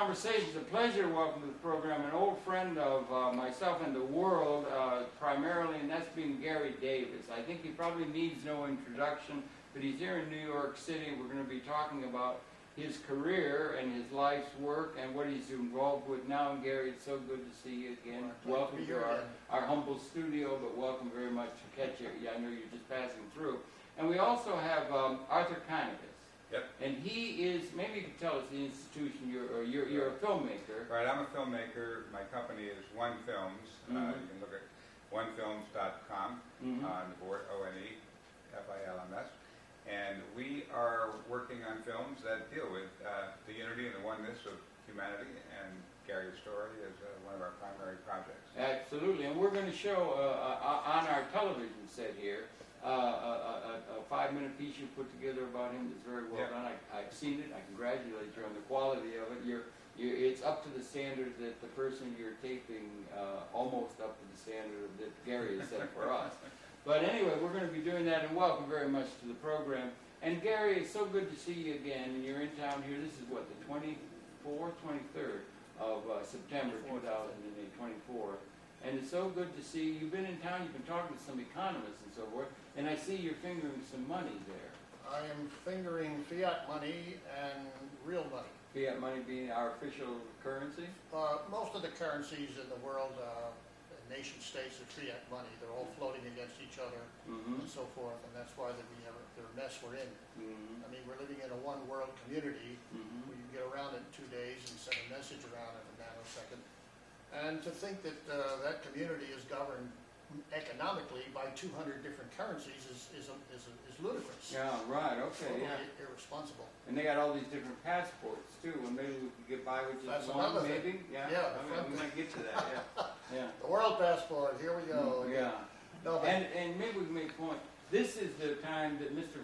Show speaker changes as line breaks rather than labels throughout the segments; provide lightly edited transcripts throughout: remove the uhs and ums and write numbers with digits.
conversation. It's a pleasure to welcome to the program an old friend of myself and the world, primarily, and that's been Garry Davis. I think he probably needs no introduction, but he's here in New York City. We're going to be talking about his career and his life's work and what he's involved with now. And Garry, it's so good to see you again. Welcome to our humble studio, but welcome very much to catch you. Yeah, I know you're just passing through. And we also have Arthur Kanegis.
Yep.
And he is, maybe you could tell us the institution, you're a filmmaker.
Right, I'm a filmmaker. My company is One Films. You can look at onefilms.com on the board, ONEFILMS. And we are working on films that deal with the unity and the oneness of humanity, and Garry's story is one of our primary projects. Absolutely,
and we're going to show on our television set here a 5-minute piece you put together about him that's very well done. I've seen it. I congratulate you on the quality of it. It's up to the standard that the person you're taping, almost up to the standard that Garry has set for us. But anyway, we're going to be doing that, and welcome very much to the program. And Garry, it's so good to see you again, and you're in town here. This is what, the 24th, 23rd of September 2024. And it's so good to see you. You've been in town, you've been talking to some economists and so forth, and I see you're fingering some money there.
I am fingering fiat money and real money.
Fiat money being our official currency?
Most of the currencies in the world, nation states of fiat money. They're all floating against each other and so forth, and that's why we have the mess we're in. I mean, we're living in a one-world community where you get around in 2 days and send a message around in a nanosecond. And to think that that community is governed economically by 200 different currencies is ludicrous.
Yeah, right, okay,
totally irresponsible.
And they got all these different passports, too, and maybe we could get by with just one, maybe?
Yeah,
we might get to that, yeah.
The world passport, here we go.
Yeah.
No,
and maybe we can make a point. This is the time that Mr.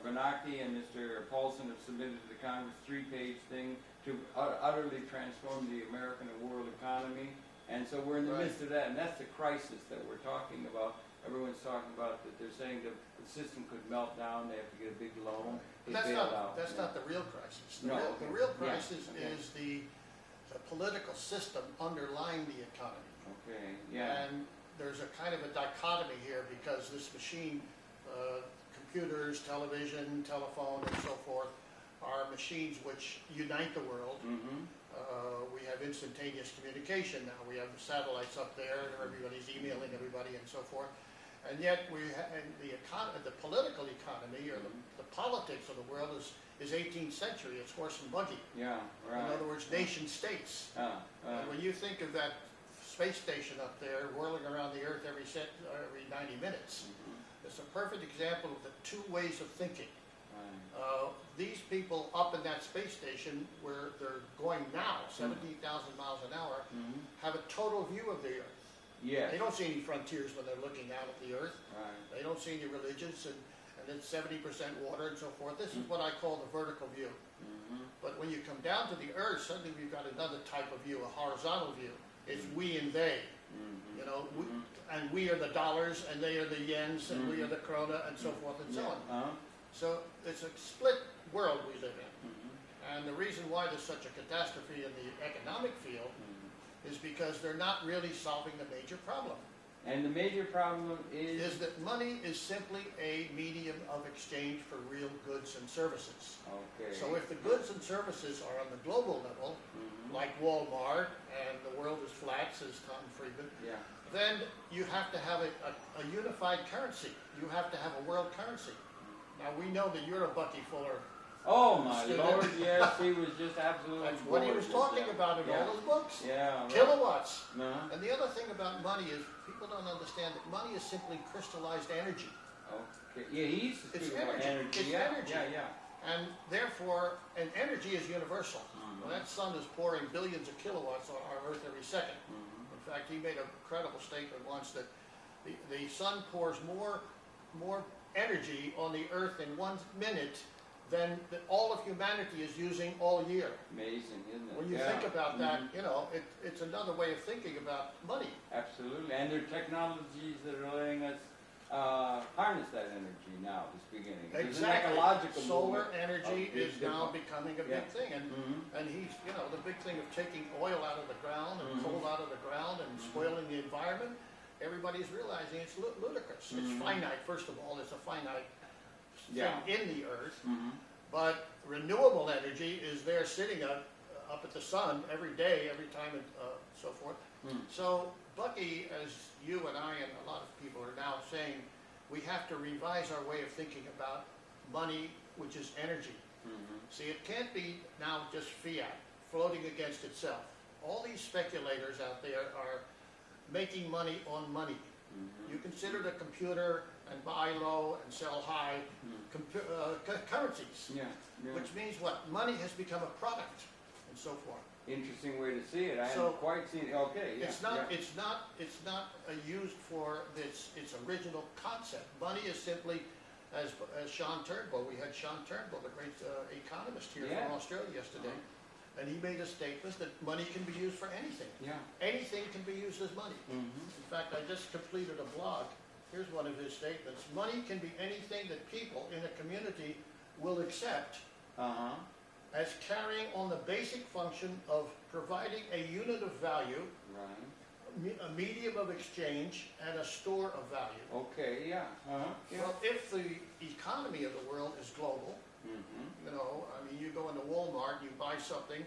Bernanke and Mr. Paulson have submitted to the Congress 3-page thing to utterly transform the American and world economy. And so we're in the midst of that, and that's the crisis that we're talking about. Everyone's talking about that they're saying the system could melt down, they have to get a big loan.
That's not the real crisis. The real crisis is the political system underlying the economy.
Okay, yeah.
And there's a kind of a dichotomy here because this machine, computers, television, telephone, and so forth, are machines which unite the world. We have instantaneous communication now. We have satellites up there, and everybody's emailing everybody and so forth. And yet, the political economy, or the politics of the world is 18th century. It's horse and buggy.
Yeah, right.
In other words, nation states. And when you think of that space station up there whirling around the Earth every 90 minutes, it's a perfect example of the two ways of thinking. These people up in that space station, where they're going now, 17,000 miles an hour, have a total view of the Earth.
Yes.
They don't see any frontiers when they're looking out at the Earth.
Right.
They don't see any religions, and it's 70% water and so forth. This is what I call the vertical view. But when you come down to the Earth, suddenly we've got another type of view, a horizontal view. It's we and they. You know, and we are the dollars, and they are the yens, and we are the krona, and so forth and so on. So it's a split world we live in. And the reason why there's such a catastrophe in the economic field is because they're not really solving the major problem.
And the major problem
is that money is simply a medium of exchange for real goods and services.
Okay.
So if the goods and services are on the global level, like Walmart, and the world is flat, says Tom Friedman, then you have to have a unified currency. You have to have a world currency. Now, we know that you're a Bucky Fuller
Oh, my
student.
Lord, yes, he was just absolutely
That's what he was talking about in all his books.
Yeah. Right.
Kilowatts. And the other thing about money is people don't understand that money is simply crystallized energy.
Okay. Yeah, he used to speak about energy.
It's energy.
Yeah.
And therefore, and energy is universal. Well, that sun is pouring billions of kilowatts on our Earth every second. In fact, he made a credible statement once that the sun pours more energy on the Earth in 1 minute than all of humanity is using all year.
Amazing, isn't it?
When you think about that, you know, it's another way of thinking about money.
Absolutely, and there are technologies that are letting us harness that energy now, this beginning. There's an
Exactly.
ecological
Solar
movement
energy
of
is now
different-
becoming a
Yeah.
big thing, and and he's, you know, the big thing of taking oil out of the ground and coal out of the ground and spoiling the environment. Everybody's realizing it's ludicrous. It's finite. First of all, it's a finite
Yeah.
thing in the earth, but renewable energy is there sitting up at the sun every day, every time, and so forth. So, Bucky, as you and I and a lot of people are now saying, we have to revise our way of thinking about money, which is energy. See, it can't be now just fiat, floating against itself. All these speculators out there are making money on money. You consider the computer and buy low and sell high currencies,
Yeah. Yeah.
which means what? Money has become a product, and so forth.
Interesting way to see it. I
So,
haven't quite seen it. Okay, yeah.
It's not.
yeah.
It's not used for its original concept. Money is simply, as Sean Turnbull. We had Sean Turnbull, the great economist here
Yeah.
from Australia yesterday, and he made a statement that money can be used for anything.
Yeah.
Anything can be used as money. In fact, I just completed a blog. Here's one of his statements: money can be anything that people in a community will accept as carrying on the basic function of providing a unit of value,
Right.
a medium of exchange, and a store of value.
Okay, yeah. Yeah.
Well, if the economy of the world is global, you know, I mean, you go into Walmart, you buy something,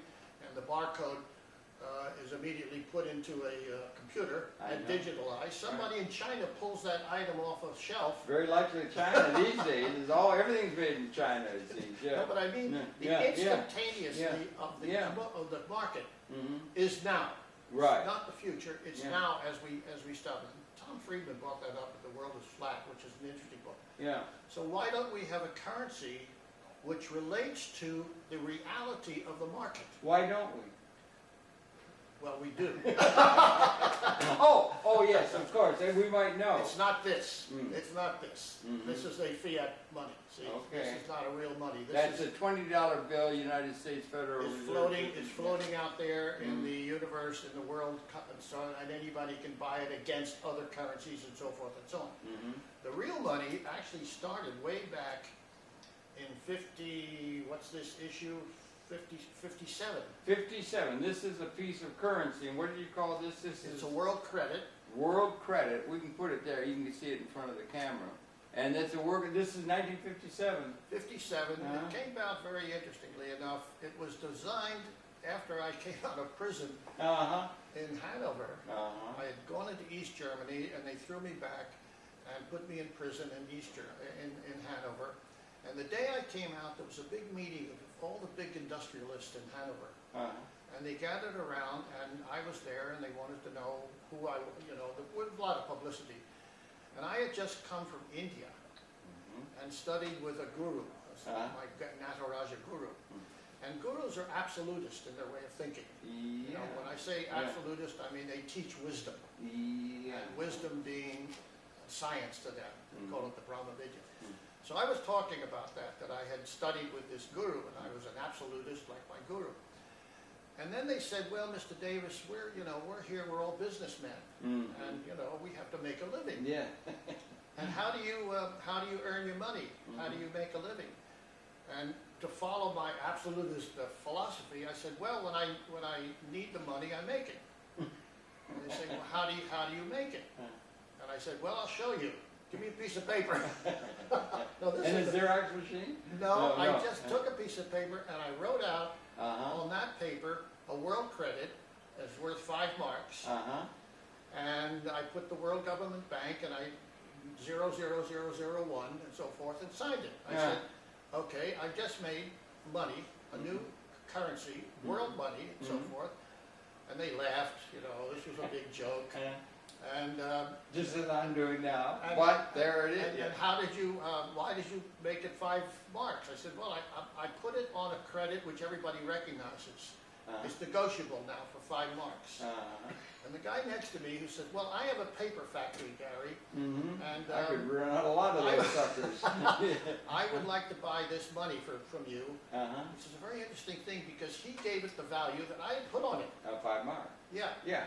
and the barcode is immediately put into a computer and
I know.
digitalized. Somebody in China pulls that item off a shelf.
Very likely China these days is everything's made in China, it seems. Yeah.
No, but I mean,
Yeah,
the
yeah,
instantaneously
yeah,
of the
yeah.
of the market is now.
Right.
It's not the future. It's
Yeah.
now as we stop it. Tom Friedman brought that up at The World is Flat, which is an interesting book.
Yeah.
So why don't we have a currency which relates to the reality of the market?
Why don't we?
Well, we do.
Oh yes, of course. And we might know.
It's not this.
Mm.
It's not this. This is a fiat money. See,
Okay.
this is not a real money. This
That's
is
a $20 bill, United States Federal
it's
Reserve.
floating. It's floating out there in the universe, in the world, and so on, and anybody can buy it against other currencies and so forth and so on. The real money actually started way back in 50. What's this issue? 57.
57. This is a piece of currency, and what do you call this? This
It's
is
a world credit.
world credit. We can put it there. You can see it in front of the camera. And that's a work. This is 1957.
57.
Uh-huh.
It came out very interestingly enough. It was designed after I came out of prison in Hanover. I had gone into East Germany, and they threw me back and put me in prison in in Hanover. And the day I came out, there was a big meeting of all the big industrialists in Hanover. And they gathered around, and I was there, and they wanted to know who I, with a lot of publicity. And I had just come from India and studied with a guru, my Nataraja guru. And gurus are absolutist in their way of thinking. You know, when I say absolutist, I mean they teach wisdom. And wisdom being science to them. We call it the Brahma Vidya. So I was talking about that I had studied with this guru, and I was an absolutist like my guru. And then they said, well, Mr. Davis, we're here, we're all businessmen, and we have to make a living.
Yeah.
And how do you earn your money? How do you make a living? And to follow my absolutist philosophy, I said, well, when I need the money, I make it. And they said, well, how do you make it? And I said, well, I'll show you. Give me a piece of paper. No,
And is Xerox machine?
No, I just took a piece of paper and I wrote out
Uh-huh.
on that paper a world credit that's worth 5 marks.
Uh-huh.
And I put the World Government Bank and I 00001 and so forth and signed it. I said, okay, I just made money, a new currency, world money and so forth. And they laughed, this was a big joke. And
just as I'm doing now.
and-
But there it is.
And how did you? Why did you make it 5 marks? I said, well, I put it on a credit which everybody recognizes. It's negotiable now for 5 marks. And the guy next to me who said, well, I have a paper factory, Gary, and
I could run out a lot of those suckers.
I would like to buy this money from you. Which is a very interesting thing because he gave it the value that I had put on it.
5 marks.
Yeah.
Yeah.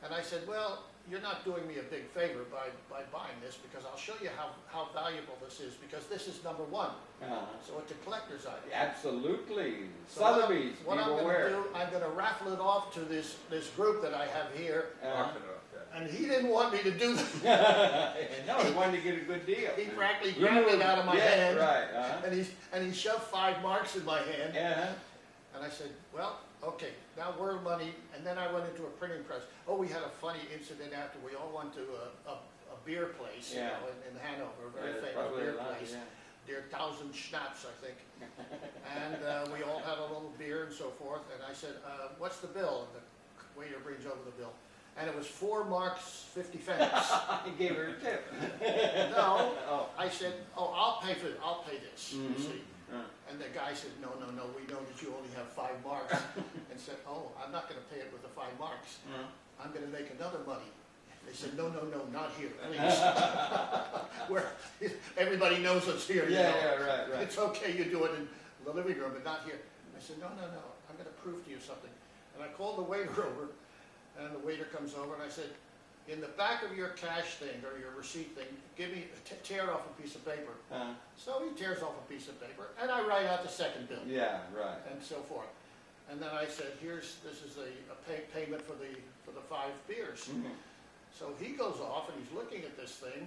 And I said, well, you're not doing me a big favor by buying this, because I'll show you how valuable this is, because this is number one. So it's a collector's item.
Absolutely.
So
Sotheby's,
what I'm
be
going
aware.
to do, I'm going to raffle it off to this group that I have here.
Auction it off, yeah.
And he didn't want me to do that.
No, he wanted to get a good deal.
He practically grabbed it out of my hand.
Right.
And he shoved 5 marks in my hand. And I said, well, okay, now world money. And then I went into a printing press. Oh, we had a funny incident after we all went to a beer place you know, in Hanover, a very famous beer place. Der Tausend Schnapps, I think. And we all had a little beer and so forth. And I said, what's the bill? And the waiter brings over the bill. And it was 4 marks, 50 cents.
He gave her a tip.
No, I said, oh, I'll pay this, you see. And the guy said, no, we know that you only have 5 marks. And said, oh, I'm not going to pay it with the 5 marks. I'm going to make another money. They said, no, not here, please. Where everybody knows it's here, you know.
Right.
It's okay, you do it in the living room, but not here. I said, no, I'm going to prove to you something. And I called the waiter over, and the waiter comes over, and I said, in the back of your cash thing, or your receipt thing, tear off a piece of paper. So he tears off a piece of paper, and I write out the second bill.
Yeah, right.
And so forth. And then I said, this is a payment for the 5 beers. So he goes off, and he's looking at this thing,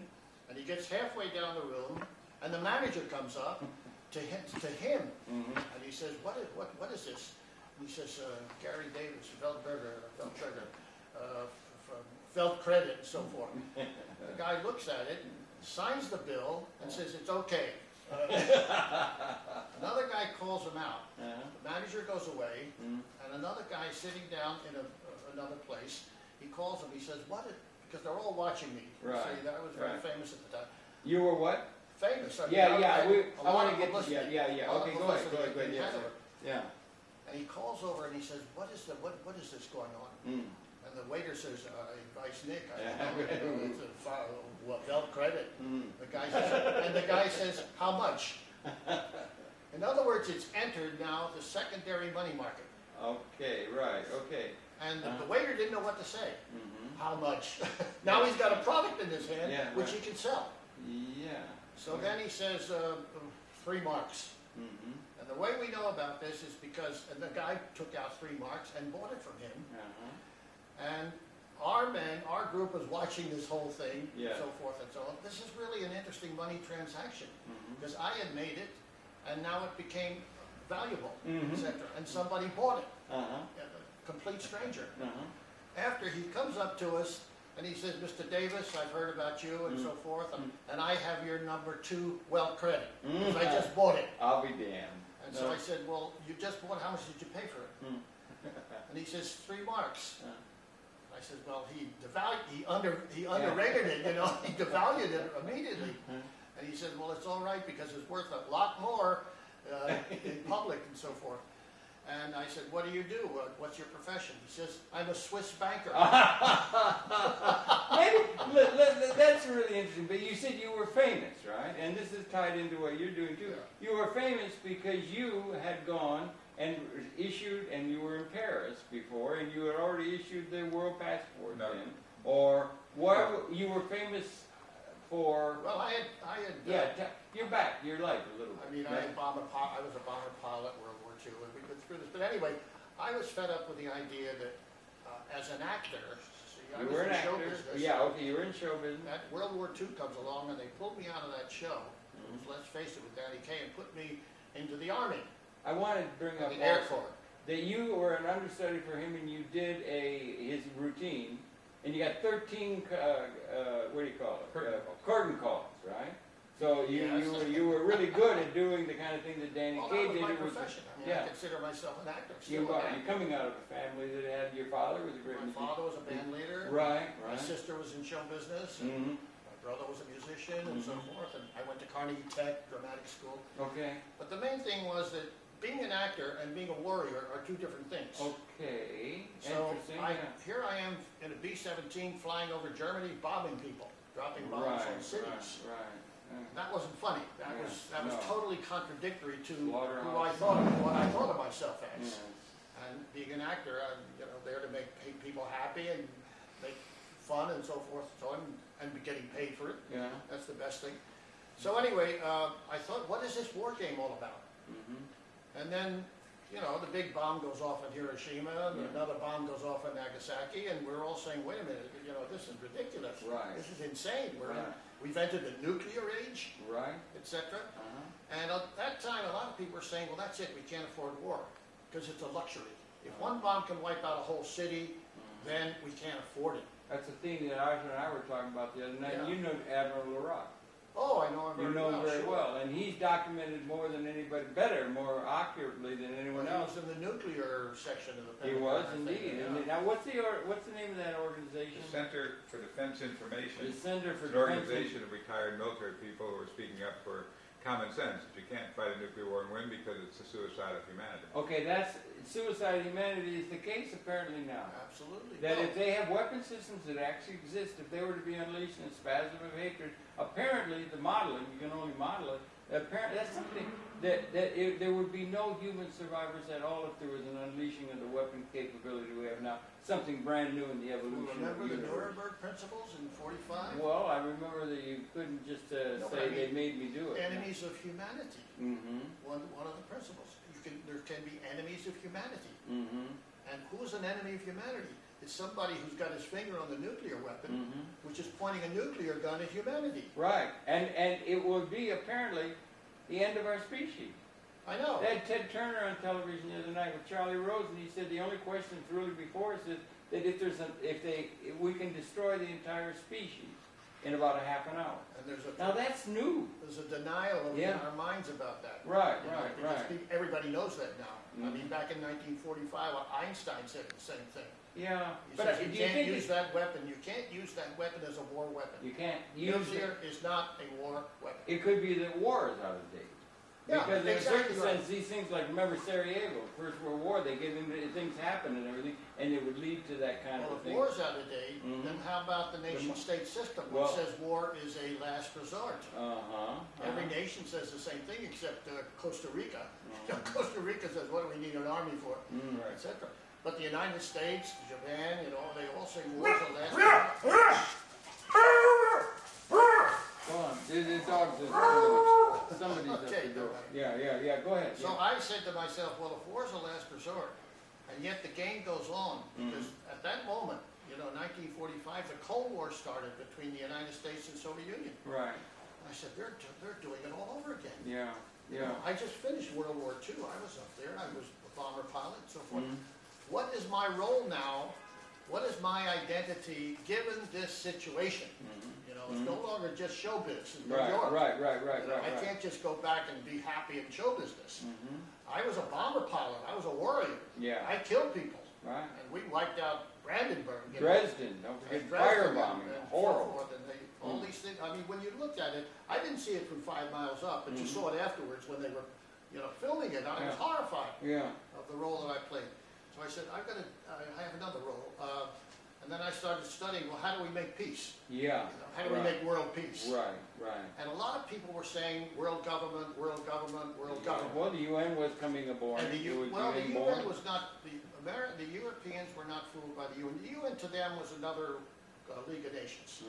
and he gets halfway down the room, and the manager comes up to him, and he says, what is this? And he says, Garry Davis, Felt Credit, and so forth. The guy looks at it, signs the bill, and says, it's okay. Another guy calls him out. The manager goes away, and another guy sitting down in another place, he calls him, he says, because they're all watching me.
Right.
See, I was very famous at the time.
You were what?
Famous. I
want to get to, okay, go ahead, yeah.
And he calls over and he says, what is this going on? And the waiter says, Vice Nick, it's Felt Credit. The guy says, how much? In other words, it's entered now the secondary money market.
Okay, right, okay.
And the waiter didn't know what to say. How much? Now he's got a product in his hand, which he can sell.
Yeah.
So then he says, 3 marks. And the way we know about this is because the guy took out 3 marks and bought it from him. And our group was watching this whole thing, so forth and so on. This is really an interesting money transaction, because I had made it, and now it became valuable, etc. And somebody bought it, a complete stranger. After he comes up to us, and he says, Mr. Davis, I've heard about you, and so forth, and I have your number 2 well credit, because I just bought it.
I'll be damned.
And so I said, well, you just bought, how much did you pay for it? And he says, 3 marks. I said, well, he underrated it, you know, he devalued it immediately. And he said, well, it's all right because it's worth a lot more in public and so forth. And I said, what do you do? What's your profession? He says, I'm a Swiss banker.
That's really interesting. But you said you were famous, right? And this is tied into what you're doing too.
Yeah.
You were famous because you had gone and issued, and you were in Paris before, and you had already issued the world passport then. Or what? You were famous for.
Well, I had.
You're back. Your life a little bit.
I mean, I was a bomber pilot, World War II, and we've been through this. But anyway, I was fed up with the idea that as an actor, I was in show business.
Yeah, okay, you were in show business.
That World War II comes along, and they pulled me out of that show. It was, let's face it, with Danny Kaye, and put me into the Army.
I wanted to bring up
the Air Corps.
That you were an understudy for him, and you did his routine, and you got 13 what do you call it? Curtain calls, right? So you were really good at doing the kind of thing that Danny Kaye did.
That was my profession. I mean, I consider myself an actor.
You're coming out of a family that had your father was a great musician.
My father was a band leader.
Right.
My sister was in show business. And my brother was a musician, and so forth. And I went to Carnegie Tech dramatic school.
Okay.
But the main thing was that being an actor and being a warrior are 2 different things.
Okay.
So here I am in a B-17 flying over Germany, bombing people, dropping bombs on cities. That wasn't funny. That was totally contradictory to what I thought of myself as. And being an actor, I'm there to make people happy and make fun and so forth and so on, and be getting paid for it.
Yeah.
That's the best thing. So anyway, I thought, what is this war game all about? And then, you know, the big bomb goes off in Hiroshima, and another bomb goes off in Nagasaki, and we're all saying, wait a minute, you know, this is ridiculous.
Right.
This is insane.
Right.
We've entered the nuclear age,
Right.
etc. And at that time, a lot of people were saying, well, that's it, we can't afford war, because it's a luxury. If one bomb can wipe out a whole city, then we can't afford it.
That's a theme that Arthur and I were talking about the other night.
Yeah.
You know Admiral LaRock.
Oh, I know him
You
very
know
well.
him very
sure.
well, and he's documented more than anybody, better, more accurately than anyone
He
else.
was in the nuclear section of the
He
Pentagon.
was
I think,
indeed.
yeah.
And now, what's the name of that organization?
The Center for Defense Information.
The Center for
It's an
Defense.
organization of retired military people who are speaking up for common sense. That you can't fight a nuclear war and win because it's the suicide of humanity.
Okay, that's suicide of humanity is the case apparently now.
Absolutely.
That
No.
if they have weapon systems that actually exist, if they were to be unleashed in a spasm of hatred, apparently the modeling, you can only model it, apparently that's something there would be no human survivors at all if there was an unleashing of the weapon capability we have now. Something brand new in the evolution
Remember
of the
the
universe.
Nuremberg principles in 45?
Well, I remember that you couldn't just
No, but
say
I mean,
they made me do it.
Enemies of humanity.
Mm-hmm.
One of the principles. There can be enemies of humanity.
Mm-hmm.
And who's an enemy of humanity? It's somebody who's got his finger on the nuclear weapon,
Mm-hmm.
which is pointing a nuclear gun at humanity.
Right. And it would be apparently the end of our species.
I know.
They had Ted Turner on television the other night with Charlie Rose, and he said the only question that's really before us is that if we can destroy the entire species in about a half an hour.
And
Now that's new.
there's a denial of
Yeah.
in our minds about that.
Right,
You know,
right,
because
right.
Everybody knows that now. I
Mhm.
mean, back in 1945, Einstein said the same thing.
Yeah,
He
but
says
do
you
you
can't
think
use that weapon. You can't use that weapon as a war weapon.
you can't use
Nuclear is not a war weapon.
it? Could be that war is out of date.
Yeah,
Because in a
exactly
certain
right.
sense, these things like, remember Sarajevo, First World War, they get into things happen and everything, and it would lead to that kind
Well,
of
if
thing.
war's out of date,
Mhm.
then how about the nation-state system, which
Well-
says war is a last resort?
Uh-huh.
Every nation says the same thing except Costa Rica.
Uh-huh.
Costa Rica says, what do we need an army for,
Mm.
Right.
etc. But the United States, Japan, they all say war is a last resort.
Go on, the dogs somebody's at
Okay,
the door.
all right.
Yeah, go ahead.
So I said to myself, well, if war is a last resort, and yet the game goes on, because at that moment, 1945, the Cold War started between the United States and Soviet Union.
Right,
I said, they're doing it all over again.
yeah, yeah.
I just finished World War II. I was up there. I was a bomber pilot and so forth.
Mhm.
What is my role now? What is my identity given this situation? It's no longer just showbiz in New York.
Right.
I can't just go back and be happy in show business. I was a bomber pilot. I was a warrior.
Yeah,
I killed people.
right.
And we wiped out Brandenburg.
Dresden, don't forget
and Dresden
firebombing,
and
horrible.
so forth, and all these things. I mean, when you looked at it, I didn't see it from 5 miles up, but you saw it afterwards when they were, filming it. I was horrified
Yeah,
of the role that I played. So I said, I have another role. And then I started studying, well, how do we make peace?
yeah.
How do we make world peace?
Right.
And a lot of people were saying world government, world government, world government.
Well, the UN was coming aboard.
And the
It was
UN
being born.
was not, the Europeans were not fooled by the UN. The UN to them was another League of Nations.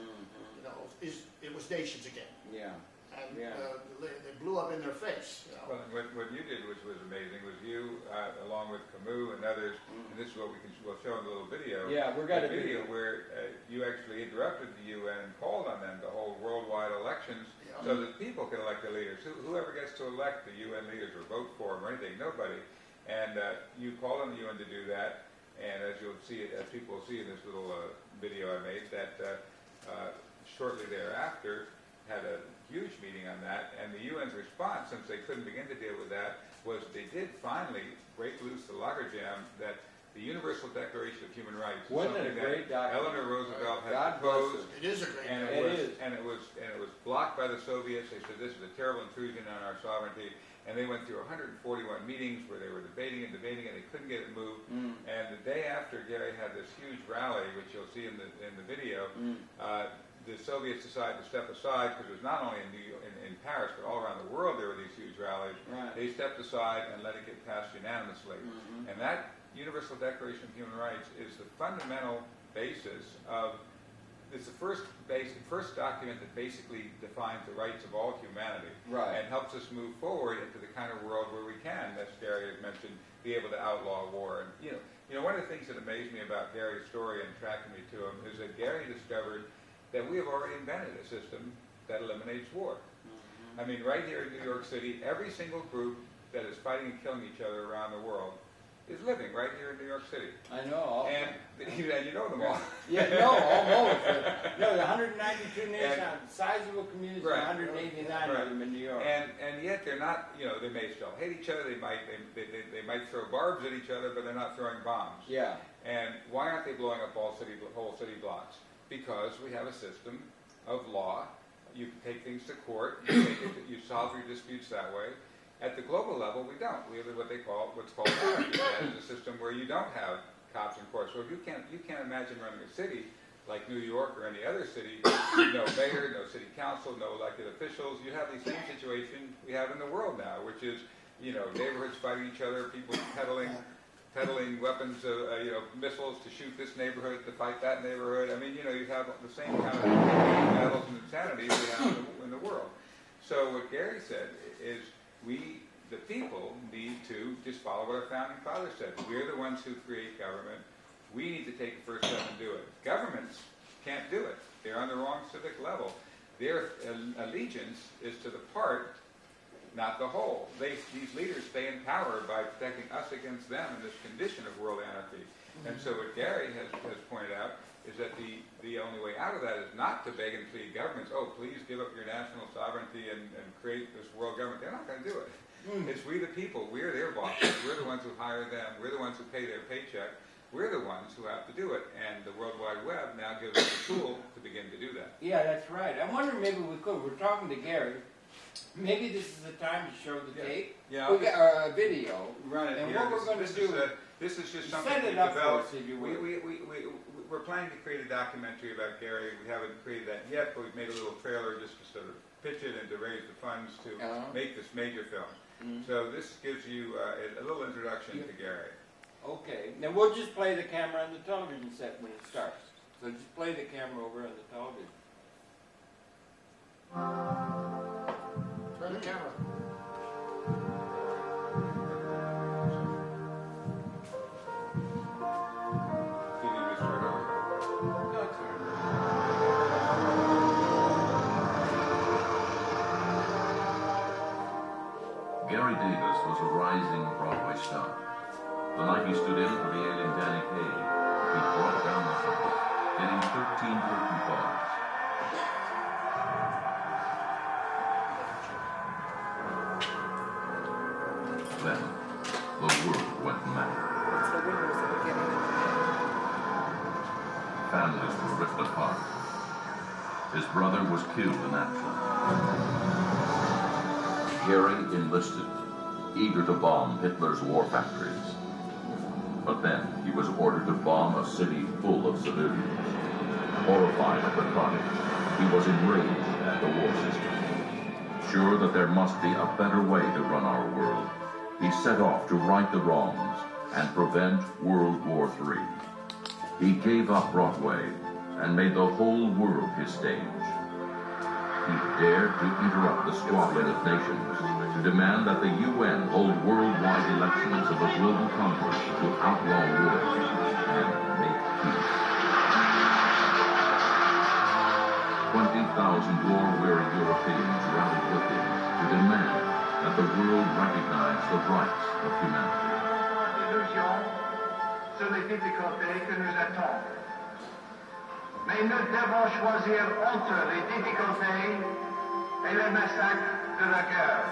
It was nations again.
Yeah.
And
Yeah.
they blew up in their face.
Well, what you did, which was amazing, was you, along with Camus and others, and this is what we'll show in the little video.
Yeah, we've got
a
a video.
where you actually interrupted the UN and called on them to hold worldwide elections
Yeah.
so that people can elect their leaders. Whoever gets to elect the UN leaders or vote for them or anything, nobody. And you called on the UN to do that. And as you'll see, as people will see in this little video I made, that shortly thereafter had a huge meeting on that, and the UN's response, since they couldn't begin to deal with that, was they did finally break loose the logjam that the Universal Declaration of Human Rights,
Wasn't it a
something
great
that
document?
Eleanor Roosevelt had
God bless
proposed,
her.
It is a great
and
document.
it was blocked by the Soviets. They said this is a terrible intrusion on our sovereignty, and they went through 141 meetings where they were debating, and they couldn't get it moved. And the day after Garry had this huge rally, which you'll see in the video, the Soviets decided to step aside, because it was not only in Paris, but all around the world there were these huge rallies.
Right.
They stepped aside and let it get passed unanimously. And that Universal Declaration of Human Rights is the fundamental basis of it's the first document that basically defines the rights of all humanity,
Right.
and helps us move forward into the kind of world where we can, as Garry had mentioned, be able to outlaw war. And you know, one of the things that amazed me about Garry's story and tracking me to him is that Garry discovered that we have already invented a system that eliminates war. I mean, right here in New York City, every single group that is fighting and killing each other around the world is living right here in New York City.
I know.
And you know them all.
Yeah, no, almost. No, the 192 nations, sizable communities,
Right.
189
Right.
of them in New York.
And yet they're not, you know, they may still hate each other, they might throw barbs at each other, but they're not throwing bombs.
Yeah.
And why aren't they blowing up whole city blocks? Because we have a system of law. You can take things to court, you solve your disputes that way. At the global level, we don't. We have what's called anarchy. That is a system where you don't have cops and courts. So if you can't imagine running a city like New York or any other city, no mayor, no city council, no elected officials. You have the same situation we have in the world now, which is, you know, neighborhoods fighting each other, people peddling weapons, missiles to shoot this neighborhood, to fight that neighborhood. I mean, you know, you have the same kind of battles and insanity we have in the world. So what Garry said is we, the people, need to just follow what our founding fathers said. We're the ones who create government. We need to take the first step and do it. Governments can't do it. They're on the wrong civic level. Their allegiance is to the part, not the whole. These leaders stay in power by protecting us against them in this condition of world anarchy. And so what Garry has pointed out is that the only way out of that is not to beg and plead governments, oh, please give up your national sovereignty and create this world government. They're not going to do it. It's we the people. We're their bosses. We're the ones who hire them. We're the ones who pay their paycheck. We're the ones who have to do it. And the World Wide Web now gives us a tool to begin to do that.
Yeah, that's right. I wonder maybe we could. We're talking to Garry. Maybe this is the time to show the tape.
Yeah.
Or a video.
Run it
And
here.
what we're going to do
this is just something
set
we
it up
developed.
for us, if you will.
We're planning to create a documentary about Garry. We haven't created that yet, but we've made a little trailer just to sort of pitch it and to raise the funds to make this major film. So this gives you a little introduction to Garry.
Okay. Now we'll just play the camera on the television set when it starts. So just play the camera over on the television.
Turn the camera.
Garry Davis was a rising Broadway star. The night he stood in for the alien Danny Kaye, he brought down the house, getting 13 curtain calls. Then, the world went mad. Families were ripped apart. His brother was killed in action. Garry enlisted, eager to bomb Hitler's war factories. But then he was ordered to bomb a city full of civilians. Horrified at the carnage, he was enraged at the war system. Sure that there must be a better way to run our world, he set off to right the wrongs and prevent World War III. He gave up Broadway and made the whole world his stage. He dared to interrupt the squabbling of nations, to demand that the UN hold worldwide elections of a global congress to outlaw war and make peace. 20,000 war-weary Europeans rallied with him to demand that the world recognize the rights of humanity.
Sur les difficultés que nous attendent. Mais nous devons choisir entre les difficultés et les massacres de la guerre.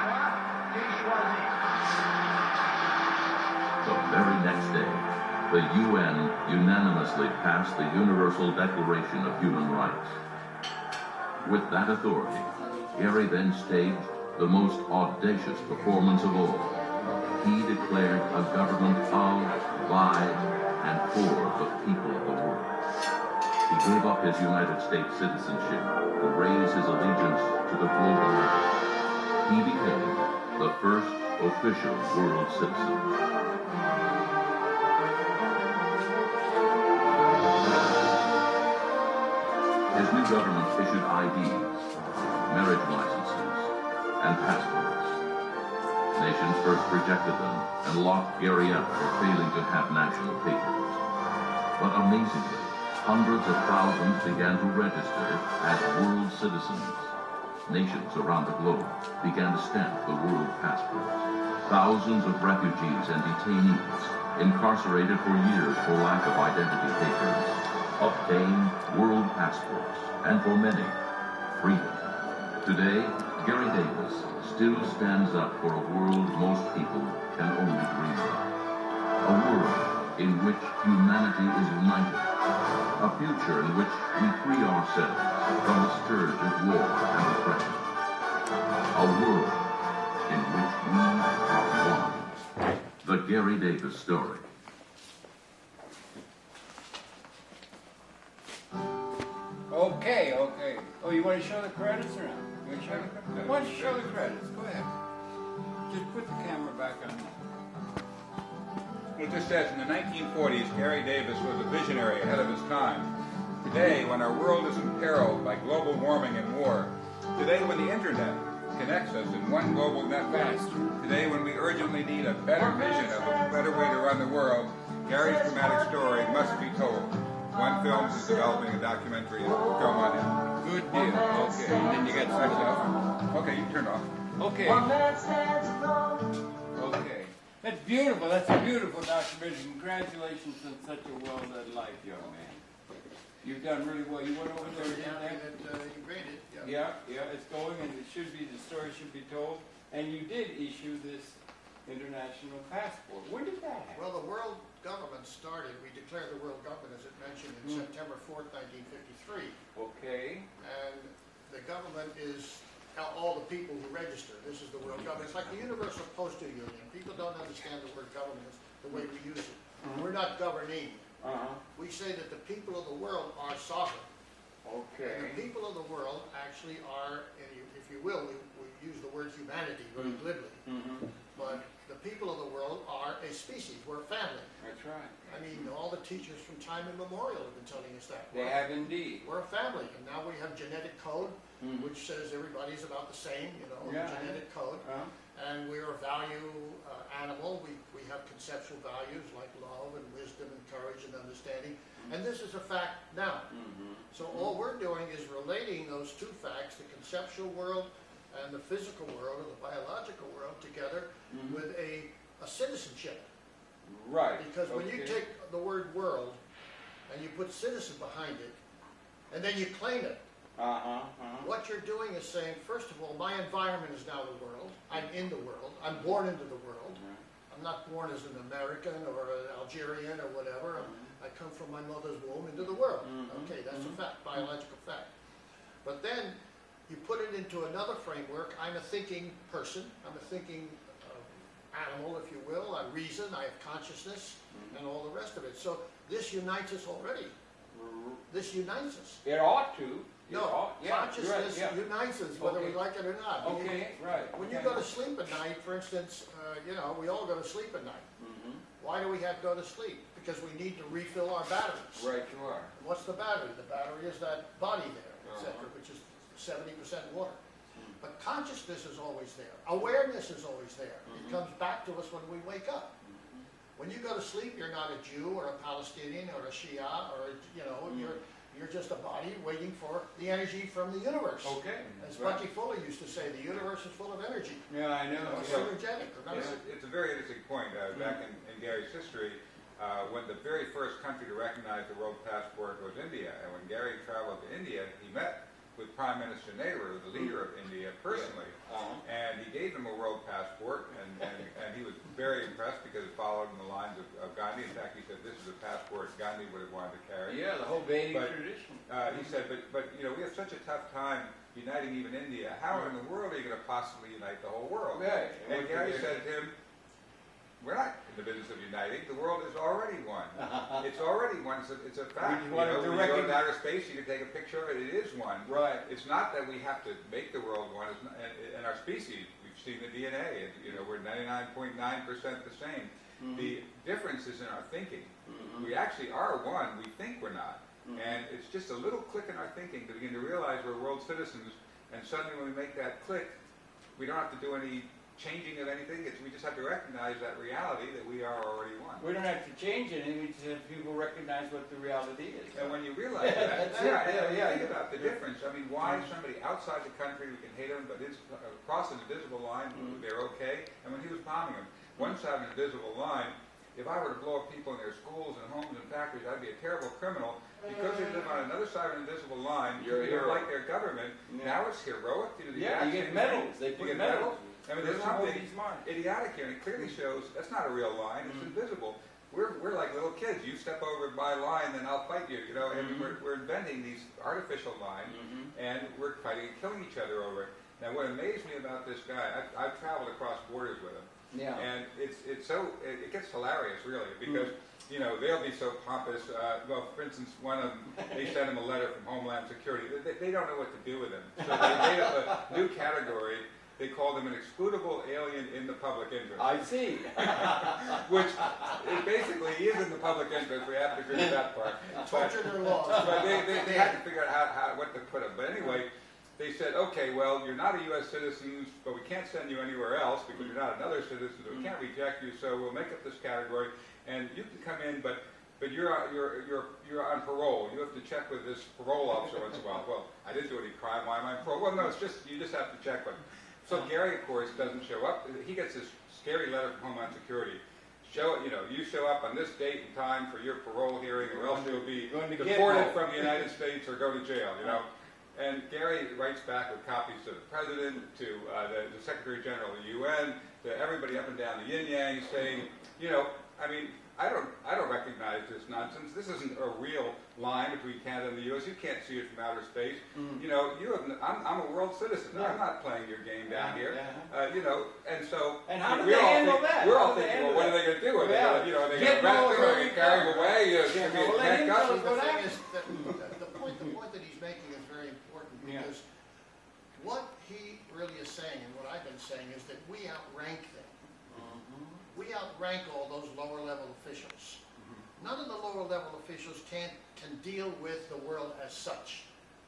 Moi, j'ai choisi.
The very next day, the UN unanimously passed the Universal Declaration of Human Rights. With that authority, Garry then staged the most audacious performance of all. He declared a government of, by, and for the people of the world. He gave up his United States citizenship to raise his allegiance to the global level. He became the first official world citizen. governments issued IDs, marriage licenses, and passports. Nations first rejected them and locked Garry up for failing to have national papers. But amazingly, hundreds of thousands began to register as world citizens. Nations around the globe began to stamp the world passports. Thousands of refugees and detainees, incarcerated for years for lack of identity papers, obtained world passports, and for many, freedom. Today, Garry Davis still stands up for a world most people can only dream of. A world in which humanity is united. A future in which we free ourselves from the scourge of war and oppression. A world in which we are one. The Garry Davis Story.
Okay. Oh, you want to show the credits or not? You want to show the credits? Why don't you show the credits? Go ahead. Just put the camera back on.
Well, it just says, in the 1940s, Garry Davis was a visionary ahead of his time. Today, when our world is imperiled by global warming and war, today when the internet connects us in one global network, today when we urgently need a better vision of a better way to run the world, Garry's dramatic story must be told. One Films is developing a documentary film on it.
Good deal. Okay. And then you got switch off.
Okay, you can turn it off.
Okay. Okay. That's beautiful. That's a beautiful documentary. Congratulations on such a well-led life, young man. You've done really well. You went over there and did that?
You graded,
Yeah, it's going, and it should be, the story should be told. And you did issue this international passport. When did that happen?
Well, the world government started, we declared the world government, as it mentioned, in September 4th, 1953.
Okay.
And the government is all the people who register. This is the world government. It's like the Universal Postal Union. People don't understand the word government the way we use it. We're not governing. We say that the people of the world are sovereign.
Okay.
And the people of the world actually are, if you will, we use the word humanity very glibly. But the people of the world are a species. We're a family.
That's right.
I mean, all the teachers from time immemorial have been telling us that.
They have indeed.
We're a family, and now we have genetic code, which says everybody's about the same, genetic code. And we're a value animal. We have conceptual values like love and wisdom and courage and understanding. And this is a fact now. So all we're doing is relating those two facts, the conceptual world and the physical world, or the biological world, together with a citizenship.
Right.
Because when you take the word world and you put citizen behind it, and then you claim it, what you're doing is saying, first of all, my environment is now the world. I'm in the world. I'm born into the world. I'm not born as an American or an Algerian or whatever. I come from my mother's womb into the world. Okay, that's a fact, biological fact. But then you put it into another framework. I'm a thinking person. I'm a thinking animal, if you will. I reason. I have consciousness, and all the rest of it. So this unites us already. This unites us.
It ought to.
Consciousness unites us, whether we like it or not.
Okay, right.
When you go to sleep at night, for instance, we all go to sleep at night. Why do we have to go to sleep? Because we need to refill our batteries.
Right, you are.
What's the battery? The battery is that body there, etc., which is 70% water. But consciousness is always there. Awareness is always there. It comes back to us when we wake up. When you go to sleep, you're not a Jew or a Palestinian or a Shia or you're just a body waiting for the energy from the universe.
Okay.
As Bucky Fuller used to say, the universe is full of energy.
Yeah, I know.
It's synergetic.
It's a very interesting point. Back in Garry's history, when the very first country to recognize the world passport was India, and when Garry traveled to India, he met with Prime Minister Nehru, the leader of India, personally, and he gave him a world passport, and he was very impressed because it followed in the lines of Gandhi. In fact, he said this is a passport Gandhi would have wanted to carry.
Yeah, the whole Vedic tradition.
He said, but we have such a tough time uniting even India. How in the world are you going to possibly unite the whole world?
Right.
And Garry said to him, we're not in the business of uniting. The world is already one. It's already one. It's a fact. When you go to outer space, you can take a picture of it. It is one.
Right.
It's not that we have to make the world one. And our species, we've seen the DNA. We're 99.9% the same. The difference is in our thinking. We actually are one. We think we're not. And it's just a little click in our thinking to begin to realize we're world citizens, and suddenly when we make that click, we don't have to do any changing of anything. We just have to recognize that reality that we are already one.
We don't have to change anything, we just have people recognize what the reality is.
And when you realize that, think about the difference. I mean, why somebody outside the country, we can hate them, but is across an invisible line, they're okay. And when he was bombing them, one side of an invisible line, if I were to blow up people in their schools and homes and factories, I'd be a terrible criminal. Because they live on another side of an invisible line, you're like their government. Now it's heroic. You
get medals. They put medals.
I mean, there's something idiotic here, and it clearly shows that's not a real line. It's invisible. We're like little kids. You step over my line, then I'll fight you. You know, and we're inventing these artificial lines, and we're fighting and killing each other over it. Now, what amazed me about this guy, I've traveled across borders with him, and it gets hilarious, really, because you know they'll be so pompous. Well, for instance, one of them, they sent him a letter from Homeland Security. They don't know what to do with him, so they made up a new category. They called him an excludable alien in the public interest.
I see.
Which is basically, he is in the public interest. We have to agree with that part.
Torture their laws.
But they had to figure out what to put him. But anyway, they said, okay, well, you're not a U.S. citizen, but we can't send you anywhere else because you're not another citizen, so we can't reject you. So we'll make up this category, and you can come in, but you're on parole. You have to check with this parole officer once in a while. Well, I didn't do any crime. Why am I on parole? Well, no, it's just you just have to check with him. So Garry, of course, doesn't show up. He gets this scary letter from Homeland Security. You show up on this date and time for your parole hearing, or else you'll be deported from the United States or go to jail. You know. And Garry writes back with copies to the president, to the Secretary General of the UN, to everybody up and down the yin yang, saying, you know, I mean, I don't recognize this nonsense. This isn't a real line between Canada and the U.S. You can't see it from outer space. You know, I'm a world citizen. I'm not playing your game down here. You know, and so
how do they handle that?
We're all thinking, well, what are they going to do? Are they going to arrest him? Are they going to carry him away?
The point that he's making is very important because what he really is saying, and what I've been saying, is that we outrank them. We outrank all those lower level officials. None of the lower level officials can deal with the world as such.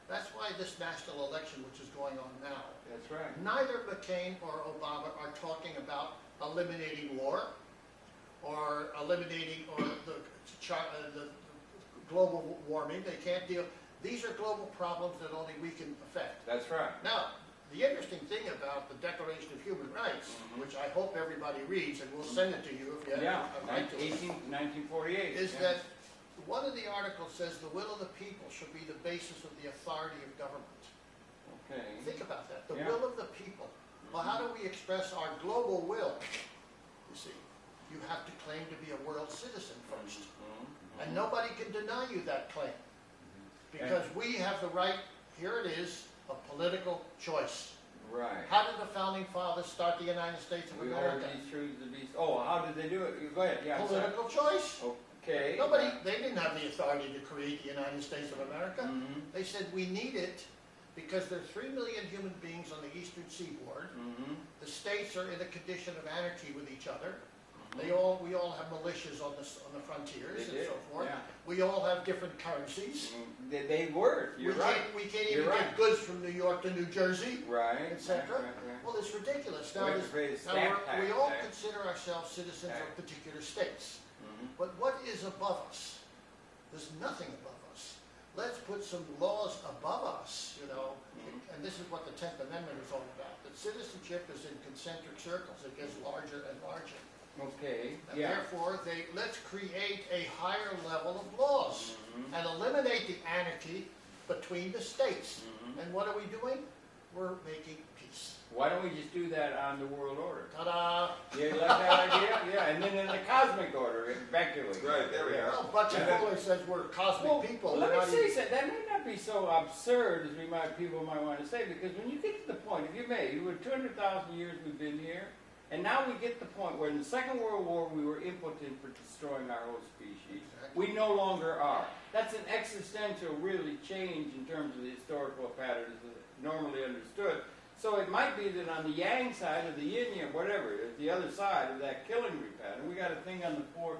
That's why this national election, which is going on now,
that's right.
Neither McCain or Obama are talking about eliminating war or eliminating the global warming. They can't deal. These are global problems that only we can affect.
That's right.
Now, the interesting thing about the Declaration of Human Rights, which I hope everybody reads, and we'll send it to you if you have a right to it,
1948,
is that one of the articles says the will of the people should be the basis of the authority of government.
Okay.
Think about that. The will of the people. Well, how do we express our global will? You see, you have to claim to be a world citizen first. And nobody can deny you that claim. Because we have the right, here it is, a political choice.
Right.
How did the founding fathers start the United States of America?
How did they do it? Go ahead. Yeah.
Political choice.
Okay.
They didn't have the authority to create the United States of America. They said we need it because there are 3 million human beings on the eastern seaboard. The states are in a condition of anarchy with each other. We all have militias on the frontiers and so forth. Yeah. We all have different currencies.
They were. You're right.
We can't even get goods from New York to New Jersey, etc.
Right.
Well, it's ridiculous. Now we all consider ourselves citizens of particular states. But what is above us? There's nothing above us. Let's put some laws above us, you know. And this is what the 10th Amendment is all about. That citizenship is in concentric circles. It gets larger and larger.
Okay.
And therefore, let's create a higher level of laws and eliminate the anarchy between the states. And what are we doing? We're making peace.
Why don't we just do that on the world order?
Ta-da!
You like that idea? Yeah, and then in the cosmic order, eventually.
Right, there we go.
Well, Butcher Fuller says we're cosmic people.
Well, let me say something. That may not be so absurd as people might want to say, because when you get to the point, if you may, you were 200,000 years we've been here, and now we get to the point where in the Second World War we were impotent for destroying our whole species. We no longer are. That's an existential, really, change in terms of the historical patterns normally understood. So it might be that on the yang side of the yin yang, whatever it is, the other side of that killing pattern, we got a thing on the fourth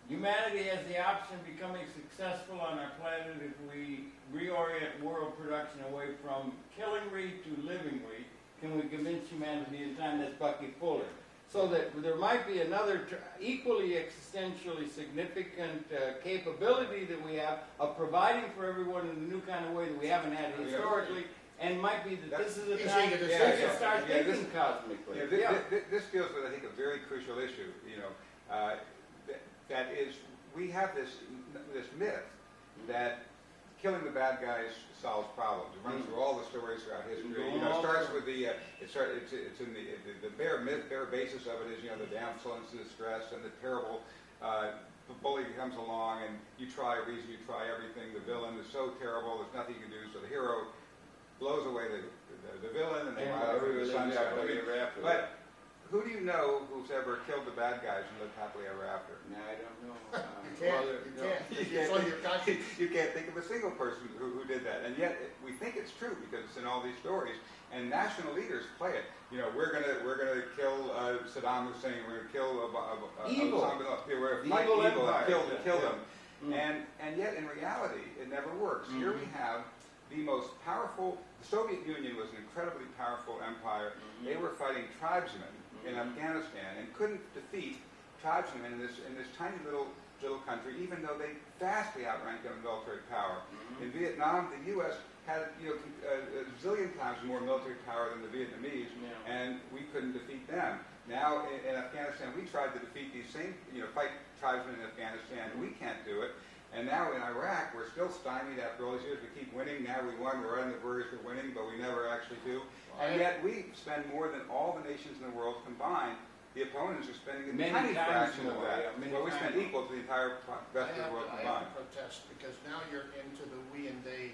Humanity has the option of becoming successful on our planet if we reorient world production away from killingry to livingry. Can we convince humanity in time? That's Bucky Fuller. So that there might be another equally existentially significant capability that we have of providing for everyone in a new kind of way that we haven't had historically, and might be that this is a time to start thinking cosmically.
This deals with, I think, a very crucial issue. That is, we have this myth that killing the bad guys solves problems. It runs through all the stories throughout history. It starts with it's in the bare basis of it is the damsel in distress and the terrible bully comes along and you try everything. The villain is so terrible, there's nothing you can do. So the hero blows away the villain and they ride over the sunset. But who do you know who's ever killed the bad guys and lived happily ever after?
No, I don't know.
You can't think of a single person who did that, and yet we think it's true because it's in all these stories. And national leaders play it. We're gonna kill Saddam Hussein. We're gonna kill
evil.
We're gonna fight evil and kill them. And yet in reality, it never works. Here we have the most powerful. The Soviet Union was an incredibly powerful empire. They were fighting tribesmen in Afghanistan and couldn't defeat tribesmen in this tiny little country, even though they vastly outranked them in military power. In Vietnam, the U.S. had a zillion times more military power than the Vietnamese, and we couldn't defeat them. Now in Afghanistan, we tried to defeat these same fight tribesmen in Afghanistan, and we can't do it. And now in Iraq, we're still stymied after all these years. We keep winning. Now we won. We're on the verge of winning, but we never actually do. And yet we spend more than all the nations in the world combined. The opponents are spending a tiny fraction of that. Well, we spend equal to the entire rest of the world combined.
I have to protest because now you're into the we and they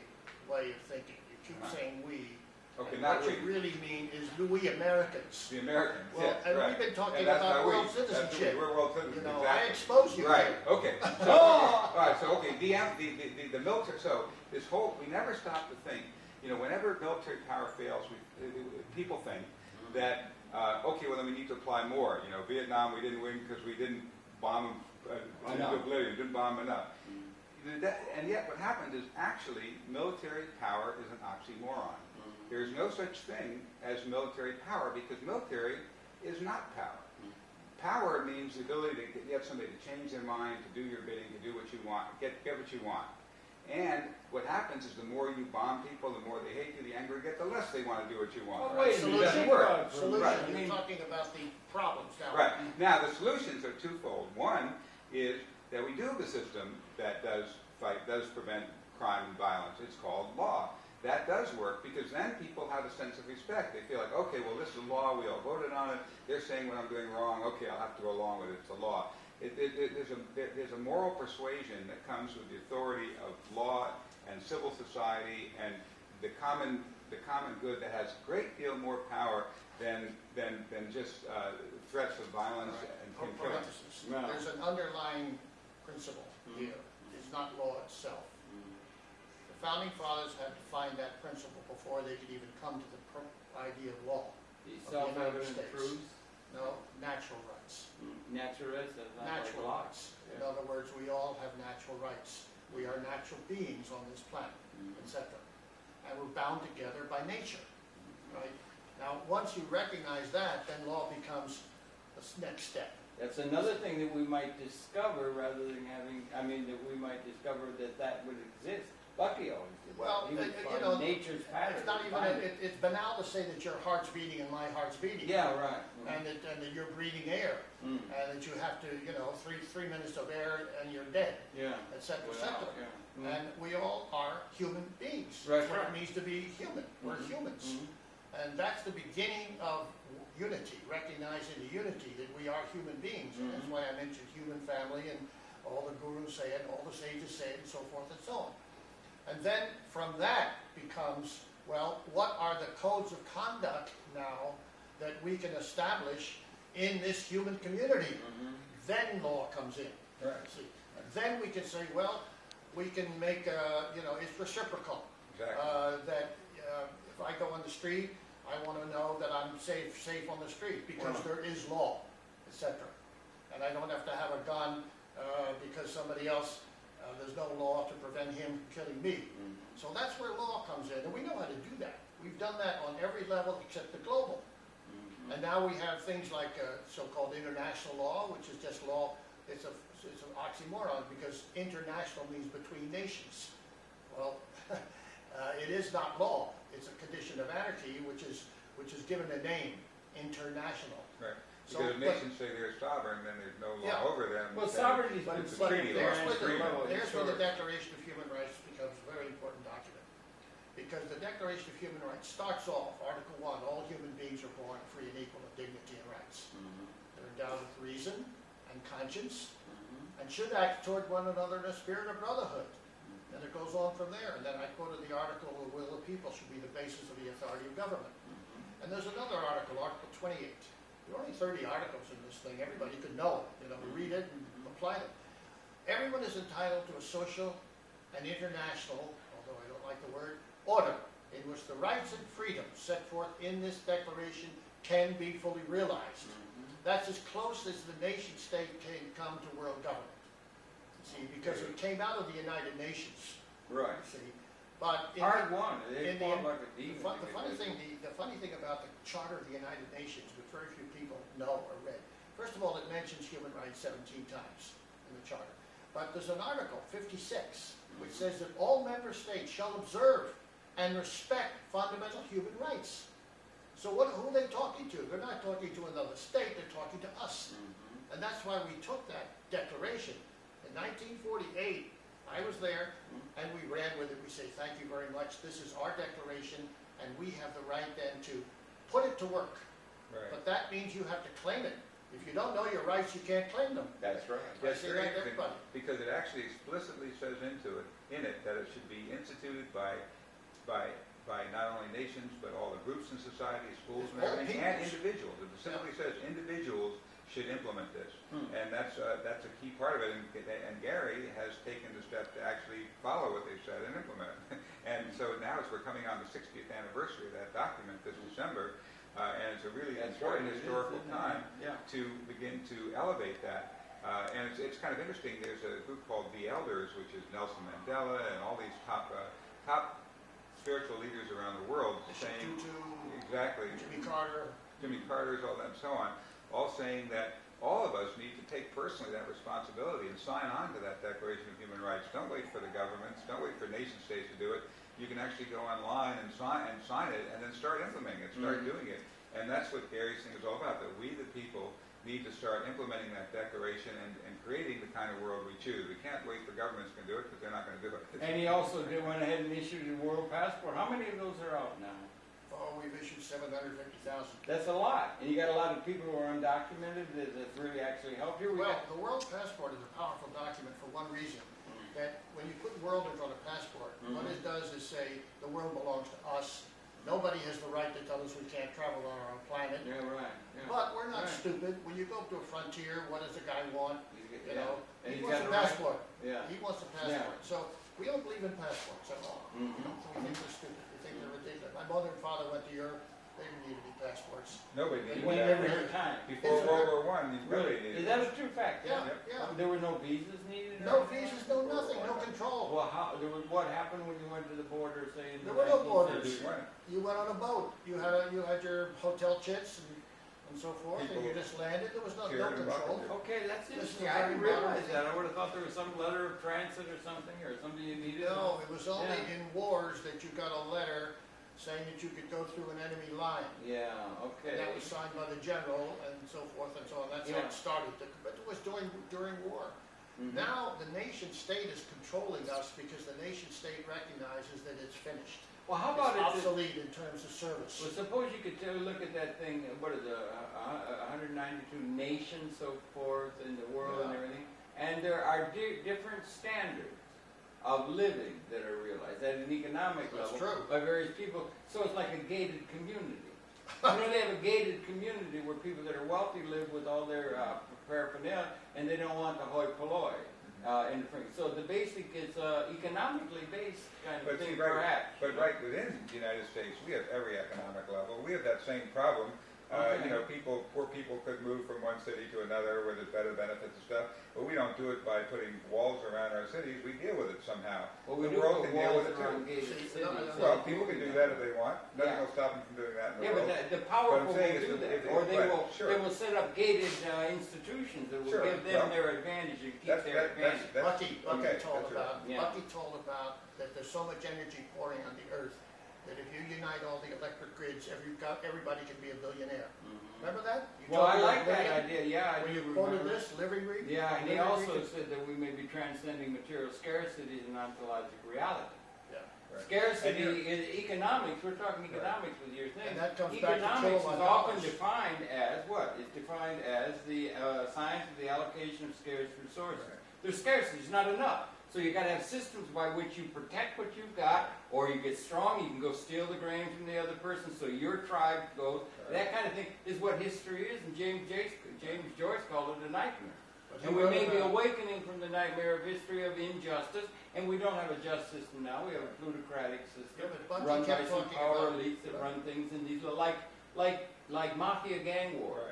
way of thinking. You keep saying we.
Okay,
and
not
what you really mean is we Americans.
The Americans.
Well,
yes,
and
right.
we've been talking about world citizenship.
We're world citizens.
I
Exactly.
expose you.
Right. Okay. So, all right. So okay. The military. So this whole we never stop to think. Whenever military power fails, people think that okay, well then we need to apply more. Vietnam we didn't win because we didn't bomb oblivion, didn't bomb enough. And yet what happened is actually military power is an oxymoron. There's no such thing as military power because military is not power. Power means the ability to get somebody to change their mind, to do your bidding, to do what you want, get what you want. And what happens is the more you bomb people, the more they hate you, the angrier you get, the less they want to do what you want.
Well, wait,
Solution.
Right.
You're talking about the problems now.
Right. Now, the solutions are twofold. One is that we do have a system that does prevent crime and violence. It's called law. That does work because then people have a sense of respect. They feel like, okay, well, this is a law. We all voted on it. They're saying what I'm doing wrong. Okay, I'll have to go along with it. It's a law. There's a moral persuasion that comes with the authority of law and civil society and the common good that has a great deal more power than just threats of violence and killing.
There's an underlying principle here. It's not law itself. The founding fathers had to find that principle before they could even come to the idea of law.
The self-evident truths?
No, natural rights.
Natural rights?
Natural rights. In other words, we all have natural rights. We are natural beings on this planet, etc. And we're bound together by nature, right? Now, once you recognize that, then law becomes the next step.
That's another thing that we might discover rather than that we might discover that would exist. Bucky always did that.
Well,
He would find nature's pattern.
It's not even. It's banal to say that your heart's beating and my heart's beating.
Yeah, right.
And that you're breathing air, and that you have to, 3 minutes of air and you're dead.
Yeah.
Etc.
Wow,
etc.
yeah.
And we all are human beings.
Right,
That's what
right.
it means to be human. We're humans, and that's the beginning of unity. Recognizing the unity that we are human beings, and that's why I mentioned human family and all the gurus say it, all the sages say it, and so forth and so on. And then from that becomes, well, what are the codes of conduct now that we can establish in this human community? Then law comes in.
Right.
See, and then we can say, well, we can make, it's reciprocal.
Exactly.
That if I go on the street, I want to know that I'm safe on the street because there is law, etc. And I don't have to have a gun because somebody else, there's no law to prevent him killing me. So that's where law comes in, and we know how to do that. We've done that on every level except the global. And now we have things like so-called international law, which is just law. It's an oxymoron because international means between nations. Well, it is not law. It's a condition of anarchy, which is given a name, international.
Right.
So,
Because if nations say they're sovereign, then there's no law over them.
Well,
then
sovereignty is
it's a
but
treaty law.
there's where the Declaration of Human Rights becomes a very important document. Because the Declaration of Human Rights starts off, Article 1, all human beings are born free and equal in dignity and rights. They're endowed with reason and conscience and should act toward one another in a spirit of brotherhood. And it goes on from there. And then I quoted the article, the will of the people should be the basis of the authority of government. And there's another article, Article 28. There are only 30 articles in this thing. Everybody could know it, read it and apply them. Everyone is entitled to a social and international, although I don't like the word, order in which the rights and freedoms set forth in this declaration can be fully realized. That's as close as the nation state can come to world government. See, because it came out of the United Nations.
Right.
See, but
Hard one. They fought like a demon.
the funny thing about the Charter of the United Nations, which very few people know or read. First of all, it mentions human rights 17 times in the Charter. But there's an article, 56, which says that all member states shall observe and respect fundamental human rights. So who are they talking to? They're not talking to another state, they're talking to us. And that's why we took that declaration. In 1948, I was there, and we ran with it. We say, thank you very much, this is our declaration, and we have the right then to put it to work.
Right.
But that means you have to claim it. If you don't know your rights, you can't claim them.
That's right.
I say that to everybody.
Because it actually explicitly says in it that it should be instituted by not only nations, but all the groups in society, schools and
All
everything, and
peoples.
individuals. It simply says individuals should implement this. And that's a key part of it. And Garry has taken the step to actually follow what they've said and implement it. And so now we're coming on the 60th anniversary of that document this December. And it's a really important historical time to begin to elevate that. And it's kind of interesting. There's a group called the Elders, which is Nelson Mandela and all these top spiritual leaders around the world saying exactly Jimmy Carter's, all that, and so on, all saying that all of us need to take personally that responsibility and sign on to that Declaration of Human Rights. Don't wait for the governments. Don't wait for nation states to do it. You can actually go online and sign it, and then start implementing it, start doing it. And that's what Garry's thing is all about, that we, the people, need to start implementing that declaration and creating the kind of world we choose. We can't wait for governments to do it, because they're not going to do it.
And he also went ahead and issued a world passport. How many of those are out now?
Oh, we've issued 750,000.
That's a lot. And you got a lot of people who are undocumented that's really actually helped you.
Well, the world passport is a powerful document for one reason. That when you put world in front of passport, what it does is say the world belongs to us. Nobody has the right to tell us we can't travel on our own planet.
Yeah, right. Yeah.
But we're not stupid. When you go to a frontier, what does the guy want? You know,
And
he
he's
wants a
got the right-
passport.
Yeah.
He wants a passport. So we don't believe in passports at all. We think they're stupid. We think they're ridiculous. My mother and father went to Europe. They didn't need any passports.
Nobody
They
needed
went
that.
every time.
Before World War I, you really needed
Is that a true fact?
Yeah, yeah.
There were no visas needed?
No visas, no nothing, no control.
Well, what happened when you went to the border, say, in the
There were no
1960s?
borders.
Right.
You went on a boat. You had your hotel chits and so forth, and you just landed. There was no control.
Okay, that's
This is
interesting.
a
I didn't
very
realize
modern
that. I would have thought there was some letter of transit or something you needed.
No, it was only
Yeah.
in wars that you got a letter saying that you could go through an enemy line.
Yeah, okay.
And that was signed by the general and so forth and so on. That's how it started. But it was during war. Now the nation state is controlling us because the nation state recognizes that it's finished.
Well, how about
it's obsolete in terms of service.
Well, suppose you could look at that thing, what is it, 192 nations, so forth, in the world and everything, and there are different standards of living that are realized at an economic level by various people. So it's like a gated community. They have a gated community where people that are wealthy live with all their paraphernalia, and they don't want the hoi polloi. So the basic is economically based kind of thing, perhaps.
But right within the United States, we have every economic level. We have that same problem You know, poor people could move from one city to another where there's better benefits and stuff, but we don't do it by putting walls around our cities. We deal with it somehow.
Well, we
the
do
world
put
can deal
walls
with it
around
too.
gated cities.
Well, people can do that if they want. Nothing will stop them from doing that in the
Yeah,
world.
but the powerful
What I'm saying
will
is
do
that
that,
if
or
sure.
they will set up gated institutions that will
Sure,
give them
well,
their advantage and keep their advantage.
Bucky
okay,
told
that's
about,
right. Yeah.
Bucky told about that there's so much energy pouring on the earth that if you unite all the electric grids, everybody can be a billionaire. Remember that? You
Well,
told
I
me
like that
living-
idea. Yeah, I
When
do
you quoted
remember.
this, living rig.
Yeah, and he
living
also
rig-
said that we may be transcending material scarcity and ontologic reality.
Yeah.
Right.
Scarcity
And
is economics. We're talking economics with your thing.
And that comes back to
Economics is
kilowatt
often
hours.
defined as what? It's defined as the science of the allocation of scarce resources.
Right.
There's scarcity. It's not enough. So you got to have systems by which you protect what you've got, or you get strong. You can go steal the grain from the other person, so your tribe goes.
Right.
That kind of thing is what history is, and James Joyce called it a nightmare.
But
And
he
we
wrote
may be
about-
awakening from the nightmare of history of injustice, and we don't have a just system now. We have a plutocratic system
Yeah, but Bucky
run by
kept
some
talking
power
about-
elites that run things in these like mafia gang wars.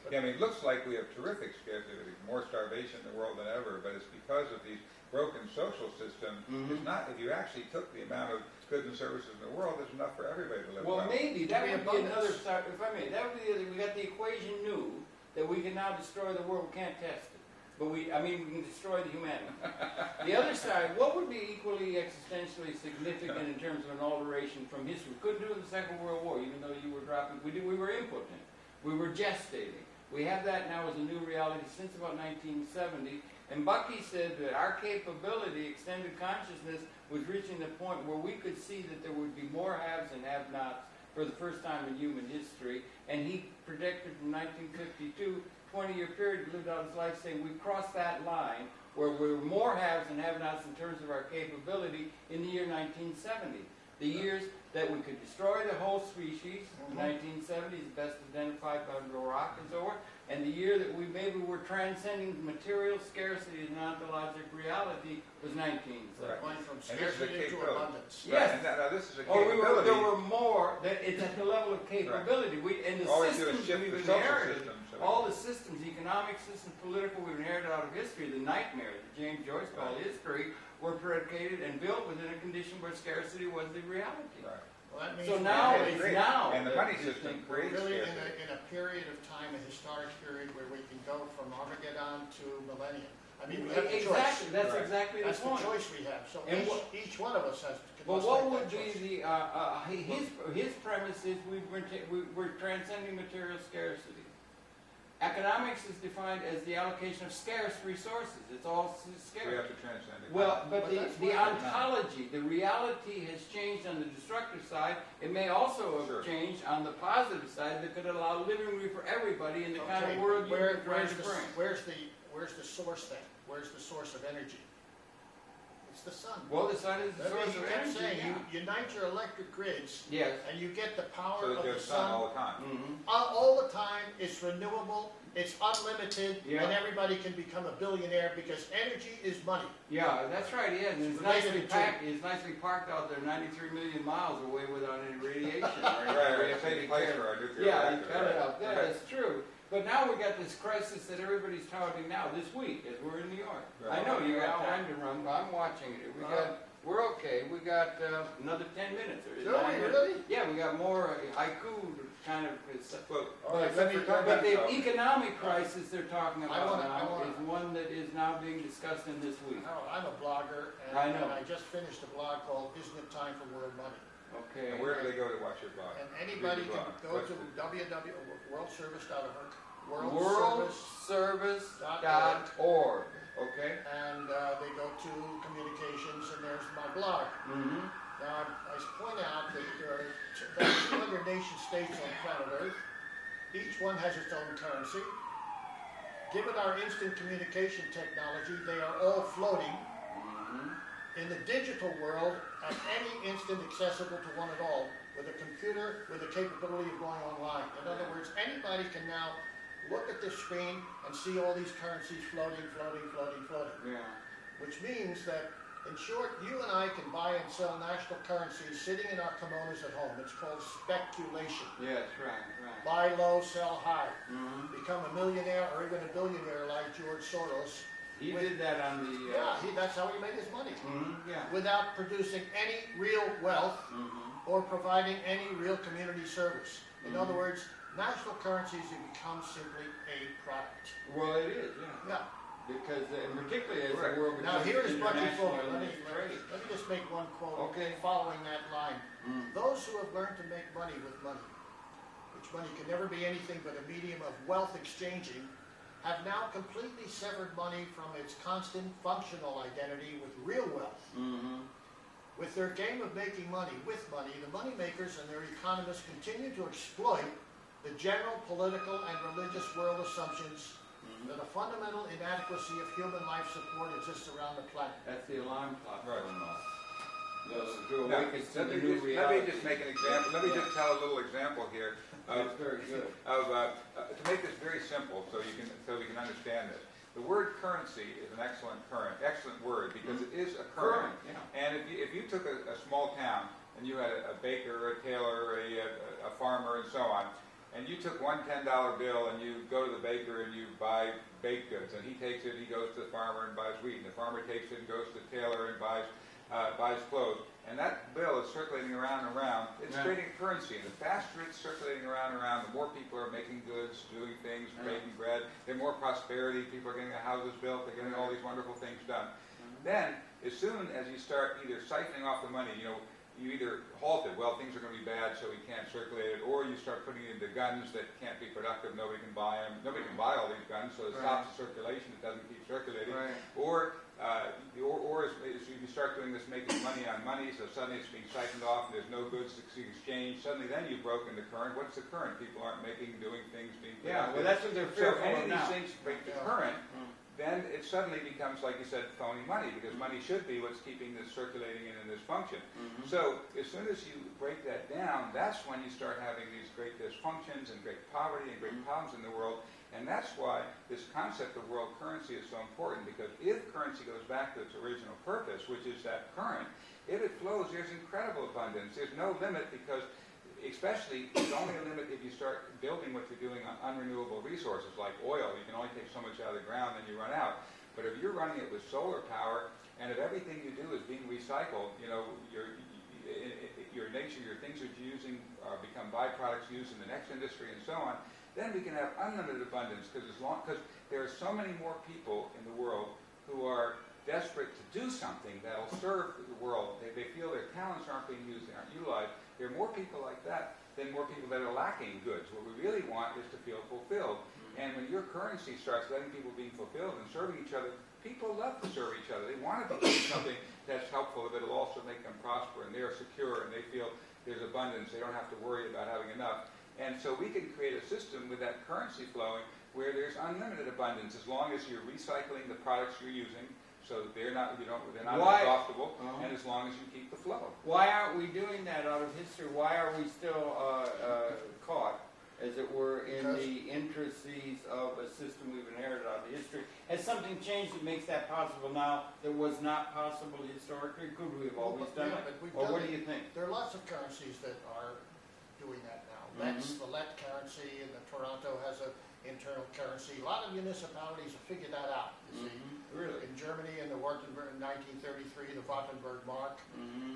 Right. Yeah, I mean, it looks like we have terrific scarcity, more starvation in the world than ever, but it's because of these broken social systems.
Mhm.
It's not, if you actually took the amount of goods and services in the world, there's enough for everybody to live
Well,
well.
maybe that
Maybe
would be
abundance.
another start. If I may, that would be we got the equation new that we can now destroy the world. We can't test it, but we can destroy the humanity. The other side, what would be equally existentially significant in terms of an alteration from history? We couldn't do it in the Second World War, even though you were dropping. We were impotent. We were gestating. We have that now as a new reality since about 1970. And Bucky said that our capability, extended consciousness, was reaching the point where we could see that there would be more haves and have-nots for the first time in human history. And he predicted from 1952, 20-year period, he lived out his life saying we crossed that line where we were more haves and have-nots in terms of our capability in the year 1970. The years that we could destroy the whole species, 1970 is best identified by Rock and so forth, and the year that we maybe were transcending material scarcity and ontologic reality was 1970.
Right.
Going from
And this is a
scarcity to
capability.
abundance.
Right,
Yes.
and now this is a
Or
capability.
there were more. It's at the level of capability. And the
All we do is
systems
shift
we've
the social
inherited,
systems.
all the systems, economic systems, political, we've inherited out of history. The nightmare that James Joyce called history were predicated and built within a condition where scarcity was the reality.
Right.
Well, that means
So
we're
now
really-
it's now.
And the
that
money
this
system
thing-
creates
really
scarcity.
in a period of time, a historic period where we can go from Armageddon to millennium. I mean, we have the
Exactly.
choice.
That's
Right.
exactly
That's
the
the
point.
choice we have. So
And
each one of us has to.
But
must
what
make
would
that
be
choice.
his premise is we're transcending material scarcity. Economics is defined as the allocation of scarce resources. It's all
We
scarce.
have to transcend it.
Well, but
But
the
that's
the
what-
ontology, the reality has changed on the destructive side. It may also have
Sure.
changed on the positive side that could allow living room for everybody in the kind
Okay,
of world you're trying
where's
to
the,
bring.
where's the source then? Where's the source of energy? It's the sun.
Well, the sun is the
That
source
means you
of
kept
energy.
saying,
Yeah.
you unite your electric grids,
Yes.
and you get the power
So that
of the
there's sun all
sun
the time.
Mm-hmm.
all the time. It's renewable. It's unlimited,
Yeah.
and everybody can become a billionaire because energy is money.
Yeah, that's right. Yeah, and it's
It's
nicely
related to-
packed. It's nicely parked out there, 93 million miles away without any radiation.
Right, right, it's any place for our nuclear
Yeah, you
reactor,
cut it
right.
out there. That's true. But now we got this crisis that everybody's touting now this week as we're in New York.
Right.
I know you got time to run, but I'm watching it. We're okay. We got another 10 minutes. Or
Do
9
we
minutes.
really?
Yeah, we got more haiku kind of.
Well,
All right,
since
let me-
we're talking
But
about
the
it,
economic crisis they're talking
I
about
wanna-
now is one that is now being discussed in this week.
Harold, I'm a blogger, and
I know.
and I just finished a blog called "Isn't It Time for World Money?"
Okay.
and where do they go to watch your blog?
And anybody
Read the
can
blog.
go
What's
to
the-
www.worldservice.org,
Worldservice.org. Okay.
and they go to communications, and there's my blog.
Mm-hmm.
Now, I point out that there are about 200 nation states on planet Earth. Each one has its own currency. Given our instant communication technology, they are all floating in the digital world at any instant accessible to one at all, with a computer with the capability of going online. In other words, anybody can now look at this screen and see all these currencies floating.
Yeah.
Which means that In short, you and I can buy and sell national currencies sitting in our kimonos at home. It's called speculation.
Yes, right.
Buy low, sell high.
Mm-hmm.
Become a millionaire or even a billionaire like George Soros.
He did that on the...
That's how he made his money.
Yeah.
Without producing any real wealth or providing any real community service. In other words, national currencies have become simply a product.
Well, it is,
Yeah.
Because, particularly as the world
Now
becomes
here is Bucky
international
Fuller.
in
Let
its
me
trade.
just make one quote
Okay.
following that line.
Mm.
Those who have learned to make money with money, which money can never be anything but a medium of wealth exchanging, have now completely severed money from its constant functional identity with real wealth.
Mm-hmm.
With their game of making money with money, the moneymakers and their economists continue to exploit the general political and religious world assumptions that a fundamental inadequacy of human life support exists around the planet.
That's the alarm clock
Right.
going off.
Now, let me just make an example. Let me just tell a little example here.
That's very good.
To make this very simple, so we can understand this. The word currency is an excellent word because it is a current. And if you took a small town and you had a baker, a tailor, a farmer, and so on, and you took one $10 bill and you go to the baker and you buy baked goods, and he takes it, he goes to the farmer and buys wheat, and the farmer takes it and goes to the tailor and buys clothes, and that bill is circulating around and around. It's creating a currency, and the faster it's circulating around and around, the more people are making goods, doing things, making bread. There's more prosperity. People are getting their houses built. They're getting all these wonderful things done. Then, as soon as you start either siphoning off the money, you either halt it, well, things are going to be bad, so we can't circulate it, or you start putting it into guns that can't be productive, nobody can buy them, nobody can buy all these guns, so it stops the circulation, it doesn't keep circulating. Or if you start doing this making money on money, so suddenly it's being siphoned off and there's no goods to exchange, suddenly then you've broken the current. What's the current? People aren't making, doing things, being productive.
Yeah, well, that's what they're fearful
So if any of
of now.
these things break the current, then it suddenly becomes, like you said, phony money, because money should be what's keeping this circulating in this function. So as soon as you break that down, that's when you start having these great dysfunctions and great poverty and great problems in the world. And that's why this concept of world currency is so important, because if currency goes back to its original purpose, which is that current, if it flows, there's incredible abundance. There's no limit, because especially, there's only a limit if you start building what you're doing on unrenewable resources like oil. You can only take so much out of the ground, then you run out. But if you're running it with solar power, and if everything you do is being recycled, your nature, your things that you're using become byproducts used in the next industry and so on, then we can have unlimited abundance, because there are so many more people in the world who are desperate to do something that'll serve the world. They feel their talents aren't being used, they aren't utilized. There are more people like that than more people that are lacking goods. What we really want is to feel fulfilled. And when your currency starts letting people be fulfilled and serving each other, people love to serve each other. They want to be doing something that's helpful, but it'll also make them prosper, and they're secure, and they feel there's abundance. They don't have to worry about having enough. And so we can create a system with that currency flowing where there's unlimited abundance, as long as you're recycling the products you're using, so that they're not exhaustible, and as long as you keep the flow.
Why aren't we doing that out of history? Why are we still caught, as it were, in the intricacies of a system we've inherited out of history? Has something changed that makes that possible now that was not possible historically? Could we have always done it? Or what do you think?
There are lots of currencies that are doing that now. Let's, the Let currency, and the Toronto has an internal currency. A lot of municipalities have figured that out, you see.
Really?
In Germany, in the Württemberg, in 1933, the Württemberg mark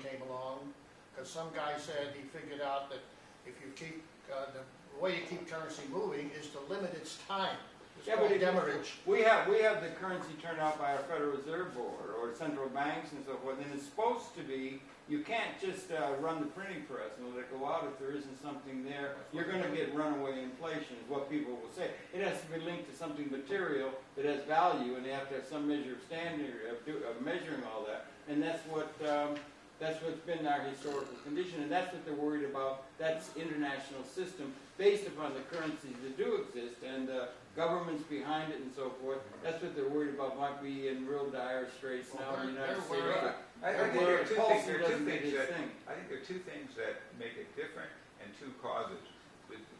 came along, because some guy said he figured out that if you keep, the way you keep currency moving is to limit its time. It's called demurrage.
We have the currency turned out by our Federal Reserve Board or central banks and so forth, and it's supposed to be, you can't just run the printing press and let it go out if there isn't something there. You're going to get runaway inflation, is what people will say. It has to be linked to something material that has value, and they have to have some measure of standard of measuring all that. And that's what's been our historical condition, and that's what they're worried about. That's international system based upon the currencies that do exist and governments behind it and so forth. That's what they're worried about. Might be in real dire straits now in the United States.
I think there are two things that make it different, and two causes.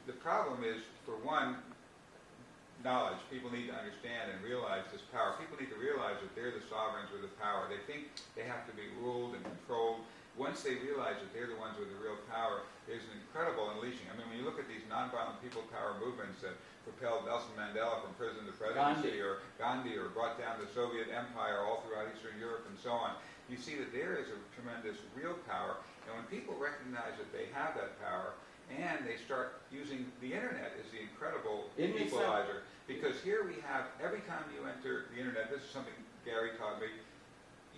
The problem is, for one, knowledge. People need to understand and realize this power. People need to realize that they're the sovereigns with the power. They think they have to be ruled and controlled. Once they realize that they're the ones with the real power, there's an incredible unleashing. I mean, when you look at these nonviolent people power movements that propelled Nelson Mandela from prison to presidency, or Gandhi, or brought down the Soviet Empire all throughout Eastern Europe and so on, you see that there is a tremendous real power. And when people recognize that they have that power, and they start using the internet as the incredible equalizer, because here we have, every time you enter the internet, this is something Garry taught me,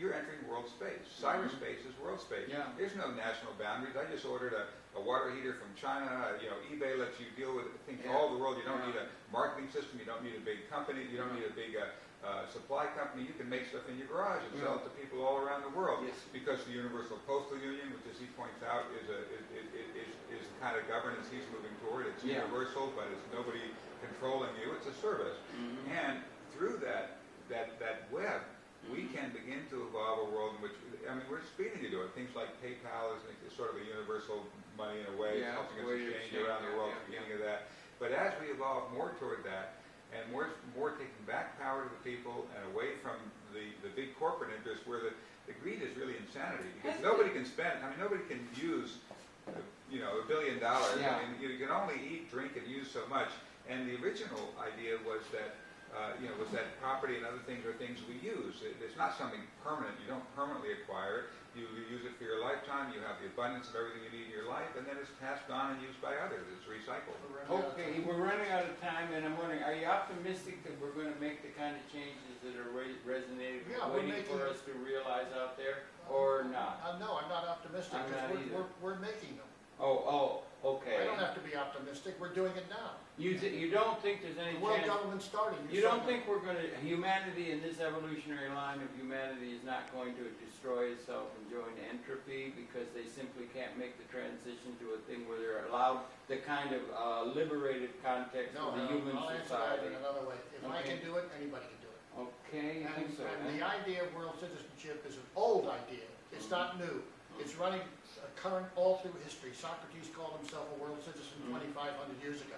you're entering world space. Cyberspace is world space.
Yeah.
There's no national boundaries. I just ordered a water heater from China. eBay lets you deal with things all over the world. You don't need a marketing system. You don't need a big company. You don't need a big supply company. You can make stuff in your garage and sell it to people all around the world.
Yes.
Because the Universal Postal Union, which as he points out is the kind of governance he's moving toward. It's universal, but it's nobody controlling you. It's a service. And through that web, we can begin to evolve a world in which, I mean, we're speeding to do it. Things like PayPal is sort of a universal money in a way, helping us exchange around the world, beginning of that. But as we evolve more toward that, and more taking back power to the people and away from the big corporate interests, where the greed is really insanity, because nobody can spend, I mean, nobody can use, $1 billion. I mean, you can only eat, drink, and use so much. And the original idea was that was that property and other things are things we use. It's not something permanent. You don't permanently acquire it. You use it for your lifetime. You have the abundance of everything you need in your life, and then it's passed on and used by others. It's recycled.
Okay, we're running out of time, and I'm wondering, are you optimistic that we're going to make the kind of changes that are resonating, waiting for us to realize out there, or not?
No, I'm not optimistic, because we're making them.
Oh, okay.
I don't have to be optimistic. We're doing it now.
You don't think there's any
The world
chance?
government's starting.
You don't think we're going to, humanity in this evolutionary line of humanity is not going to destroy itself and join entropy because they simply can't make the transition to a thing where they're allowed the kind of liberated context of the human
I'll answer
society?
that in another way. If I can do it, anybody can do it.
Okay, I think so.
And the idea of world citizenship is an old idea. It's not new. It's running current all through history. Socrates called himself a world citizen 2,500 years ago.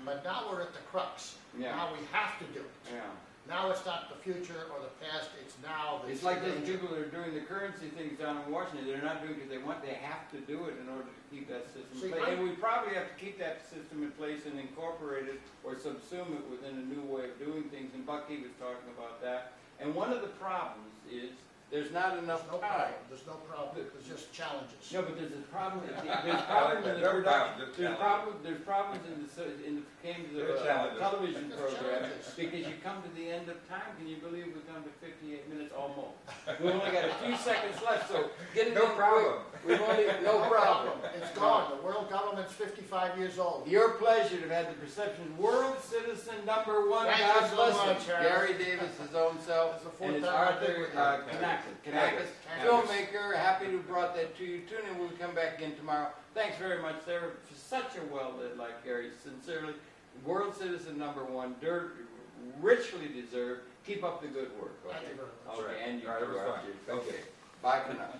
But now we're at the crux. Now we have to do it. Now it's not the future or the past, it's now.
It's like those people that are doing the currency things down in Washington. They're not doing it because they want, they have to do it in order to keep that system in place. And we probably have to keep that system in place and incorporate it or subsume it within a new way of doing things. And Bucky was talking about that. And one of the problems is there's not enough time.
There's no problem. There's just challenges.
No, but there's a problem. There's problems in the production. There's problems in the television program because you come to the end of time. Can you believe we've come to 58 minutes almost? We've only got a few seconds left, so get it.
No problem.
We've only no problem.
It's gone. The world government's 55 years old.
Your pleasure to have had the perception. World citizen number one.
Thank
God
you so
bless
much,
him. Garry Davis, his own self, and it's Arthur Kanegis, filmmaker. Happy to have brought that to you. Tune in when we come back again tomorrow. Thanks very much, Sarah, for such a well-led like Garry. Sincerely, world citizen number one, richly deserved. Keep up the good work. Okay?
Thank you very much.
Okay, and you
All right, it was fun. Thank you.
Okay, bye for now.